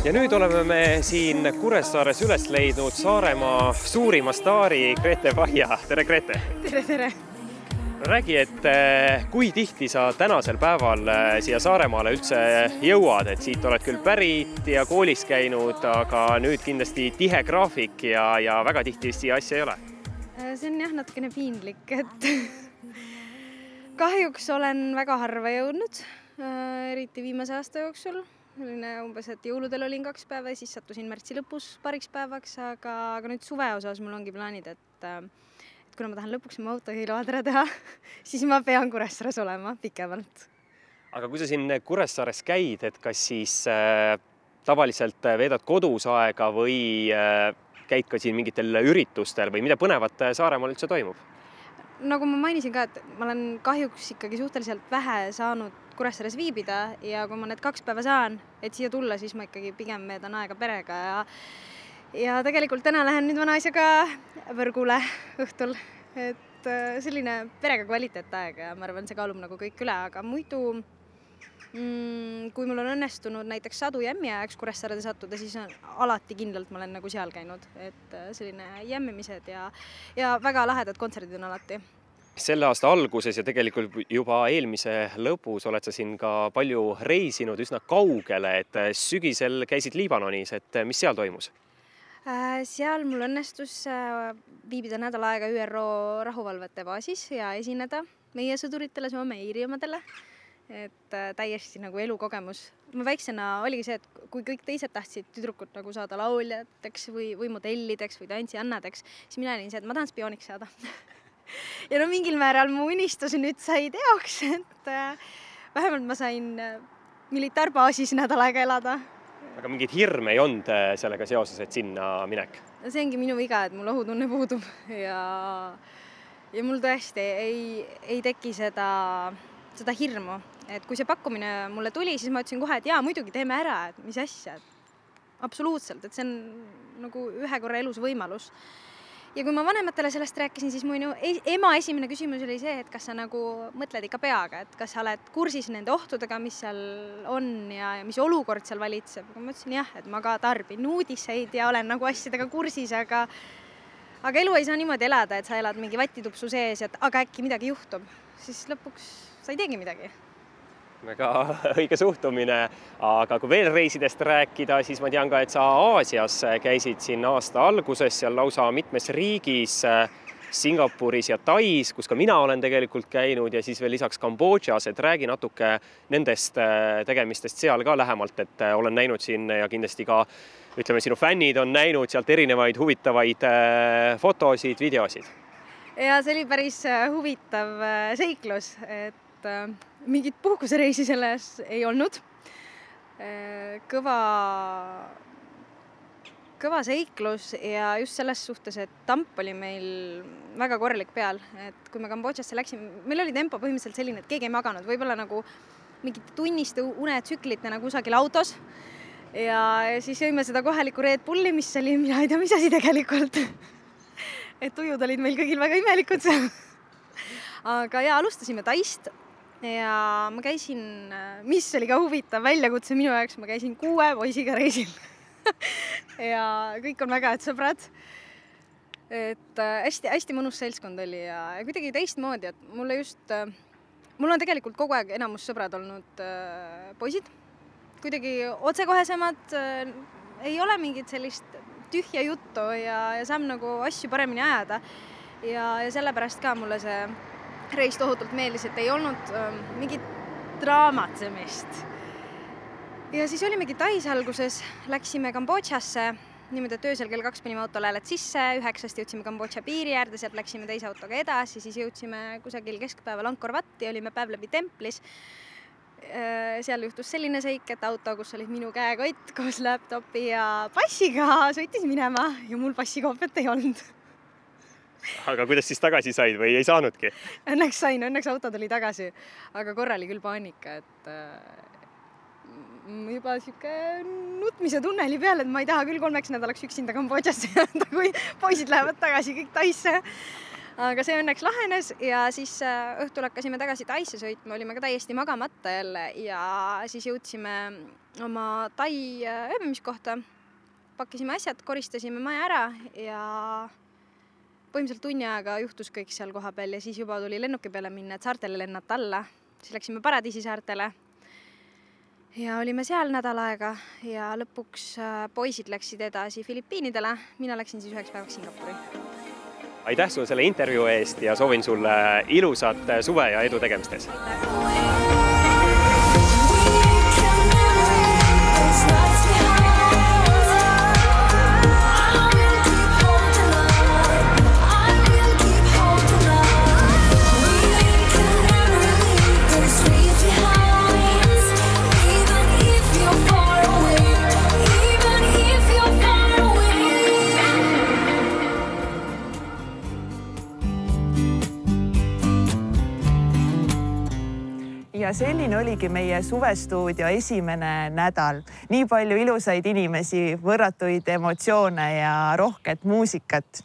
Ja nüüd oleme me siin Kuressaares üles leidnud Saaremaa suurima staari Grete Vahja. Tere, Grete! Tere! Räägi, et kui tihti sa tänasel päeval siia Saaremaale üldse jõuad, et siit oled küll pärit ja koolis käinud, aga nüüd kindlasti tihe graafik ja väga tihti siia asja ei ole? See on jah natukene piinlik, et kahjuks olen väga harva jõudnud, eriti viimase aasta jooksul. Umbes, et jõuludel olin 2 päeva ja siis sattusin märtsi lõpus pariks päevaks, aga nüüd suve osas mul ongi plaanid, et kuna ma tahan lõpuks oma autohiiload ära teha, siis ma pean Kuressaares olema pikemalt. Aga kui sa siin Kuressaares käid, et kas siis tavaliselt veedad kodus aega või käid ka siin mingitel üritustel või mida põnevat Saaremaal üldse toimub? Nagu ma mainisin ka, et ma olen kahjuks ikkagi suhteliselt vähe saanud Kuressaares viibida ja kui ma need 2 päeva saan, et siia tulla, siis ma ikkagi pigem veedan aega perega ja tegelikult täna lähen nüüd vanaisaga võrgule õhtul, et selline perega kvaliteetaeg ja ma arvan, see kaalub nagu kõik üle, aga muidu kui mul on õnnestunud näiteks Sadu jämmi ajaks Kuressaarde sattuda, siis alati kindlalt ma olen nagu seal käinud, et selline jämmimised ja väga lahedad kontserdid on alati. Selle aasta alguses ja tegelikult juba eelmise lõpus oled sa siin ka palju reisinud üsna kaugele, et sügisel käisid Liibanonis, et mis seal toimus? Seal mul õnnestus viibida nädal aega ÜRO rahuvalvete baasis ja esineda meie sõduritele, meie iiriomadele, et täiesti nagu elukogemus. Ma väiksena oligi see, et kui kõik teised tahtsid tüdrukut nagu saada lauljateks või modellideks või tantsijannadeks, siis mina olin see, et ma tahan spiooniks saada. Ja no mingil määral mu unistus nüüd sai teoks, et vähemalt ma sain militaarbaasis nädal aega elada. Aga mingid hirme ei olnud sellega seoses, et sinna minek? See ongi minu viga, et mul ohutunne puudub ja mul tõesti ei teki seda hirmu. Et kui see pakkumine mulle tuli, siis ma ütlesin kohe, et jaa, muidugi teeme ära, et mis asja. absoluutselt, et see on nagu ühe korra elus võimalus. Ja kui ma vanematele sellest rääkisin, siis mu ema esimene küsimus oli see, et kas sa nagu mõtled ikka peaga, et kas sa oled kursis nende ohtudega, mis seal on ja mis olukord seal valitseb. Aga ma ütlesin jah, et ma ka tarbin uudiseid ja olen nagu asjadega kursis, aga elu ei saa niimoodi elada, et sa elad mingi vatitupsu sees, aga äkki midagi juhtub. Siis lõpuks sa ei teegi midagi. Väga õige suhtumine, aga kui veel reisidest rääkida, siis ma tean ka, et sa Aasias käisid siin aasta alguses seal lausa mitmes riigis, Singapuris ja Tais, kus ka mina olen tegelikult käinud ja siis veel lisaks Kambodžas, et räägi natuke nendest tegemistest seal ka lähemalt, et olen näinud siin ja kindlasti ka ütleme, sinu fännid on näinud sealt erinevaid huvitavaid fotosid, videosid. Ja see oli päris huvitav seiklus, et mingit puhkusereisi selles ei olnud. Kõva seiklus ja just selles suhtes, et tamp oli meil väga korralik peal. Et kui me Kambodžasse läksime, meil oli tempo põhimõtteliselt selline, et keegi ei maganud. Võib-olla nagu mingite tunniste unetsüklitena kusagil autos. Ja siis jõime seda kohaliku Red Bulli, mis oli mina ei tea, mis asi tegelikult. Et tujud olid meil kõigil väga imelikud seal. Aga alustasime Taist ja ma käisin, mis oli ka huvitav väljakutse minu jaoks, ma käisin 6 poisiga reisil. Ja kõik on väga head sõbrad. Et hästi mõnus seltskond oli ja kuidagi teistmoodi, et mul on tegelikult kogu aeg enamus sõbrad olnud poisid. Kuidagi otsekohesemad, ei ole mingit sellist tühja juttu ja saab nagu asju paremini ajada. Ja sellepärast ka mulle see reis tohutult meeldis, et ei olnud mingit draamatsemist. Ja siis olimegi Tais alguses, läksime Kambodžasse, niimoodi, et öösel kell 2 panime autole hääled sisse, 9 jõudsime Kambodža piiri äärde, sealt läksime teise autoga edasi, siis jõudsime kusagil keskpäeval Angkor Vati, olime päev läbi templis. Seal juhtus selline seik, et auto, kus olid minu käekott koos laptopi ja passiga, sõitis minema ja mul passikoopiat ei olnud. Aga kuidas siis tagasi said või ei saanudki? Õnneks auto tuli tagasi, aga korra oli küll paanika, et juba siuke nutmise tunneli peal, et ma ei taha küll 3 nädalaks üksinda Kambodžasse jääda, kui poisid lähevad tagasi kõik Taisse. Aga see õnneks lahenes ja siis õhtul hakkasime tagasi Taisse sõitma, olime ka täiesti magamata jälle ja siis jõudsime oma Tai ööbimiskohta, pakkisime asjad, koristasime maja ära ja põhimõtteliselt tunni aega juhtus kõik seal koha peal ja siis juba tuli lennuki peale minna, et saartele lennata alla. Siis läksime Paradiisi saartele ja olime seal nädal aega ja lõpuks poisid läksid edasi Filipiinidele. Mina läksin siis 1 päevaks Singapuri. Aitäh sulle selle intervjuu eest ja soovin sulle ilusat suve ja edu tegemistes. Ja selline oligi meie suvestuudio esimene nädal. Nii palju ilusaid inimesi, võrratuid emotsioone ja rohket muusikat.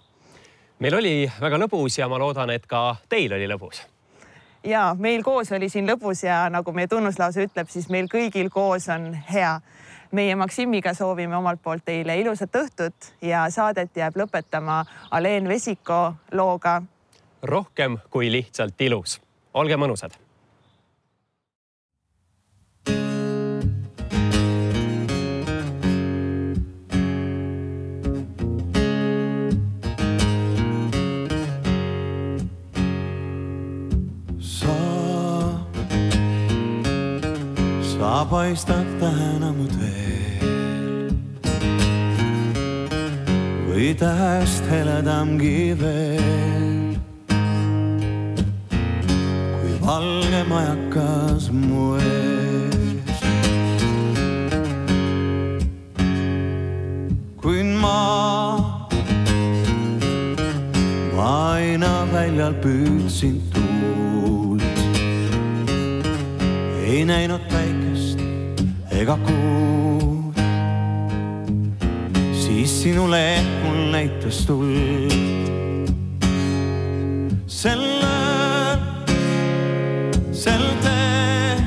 Meil oli väga lõbus ja ma loodan, et ka teil oli lõbus. Ja meil koos oli siin lõbus ja nagu meie tunnuslause ütleb, siis meil kõigil koos on hea. Meie Maksimiga soovime omalt poolt teile ilusat õhtut ja saadet jääb lõpetama Aleen Vesiko looga. Rohkem kui lihtsalt ilus. Olge mõnusad. Sa paistad täna mu teel või tähest heledamgi veel, kui valge majakas mu ees. Kuid ma aina väljal püüdsin tuult, ei näinud päikest ega kuud. sinule mul näitas tuld. Sel teel,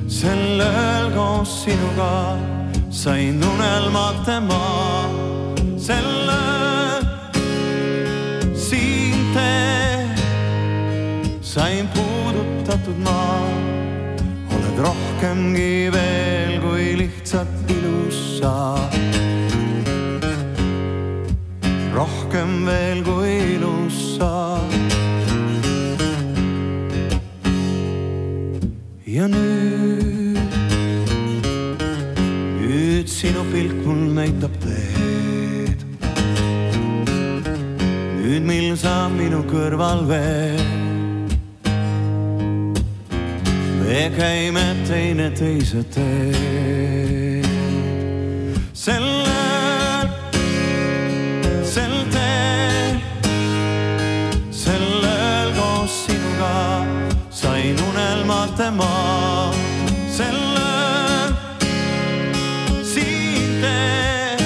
sel ööl koos sinuga sain unelmate maa. Sel ööl siin teel sain puudutatud maa. Oled rohkemgi veel kui lihtsalt ilus sa. Rohkem veel kui ilus sa. Ja nüüd sinu pilk mul näitab teed. Nüüd mil sa minu kõrval veel. Me käime teine teise teed. Sel teel, sel ööl koos sinuga sain unelmate maa. Sel ööl siin teel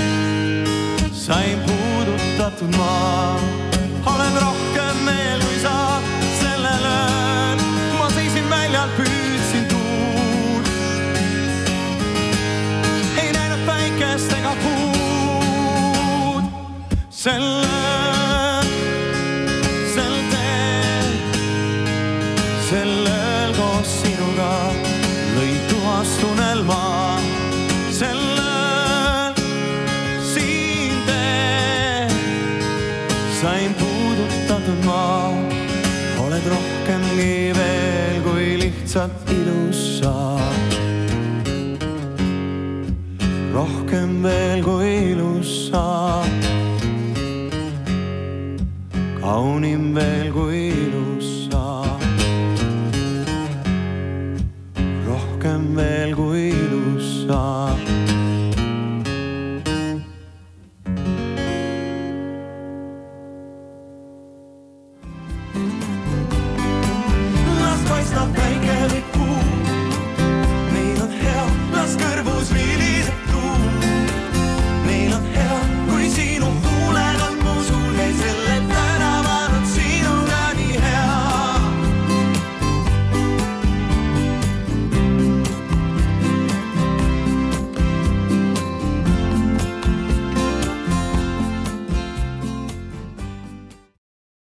sain puudutatud maa. Olen rohkem meel kui sa sellel ööl. Ma seisin väljal, püüdsin tuud. Ei näinud päikest ega puud. Sel ööl, sel teel, sel ööl koos sinuga lõin tuhast unelmaa. Sel ööl siin teel sain puudutatud maa. Oled rohkemgi veel kui lihtsalt ilus sa. Rohkem veel kui ilus sa. Kaunim veel kui ilus.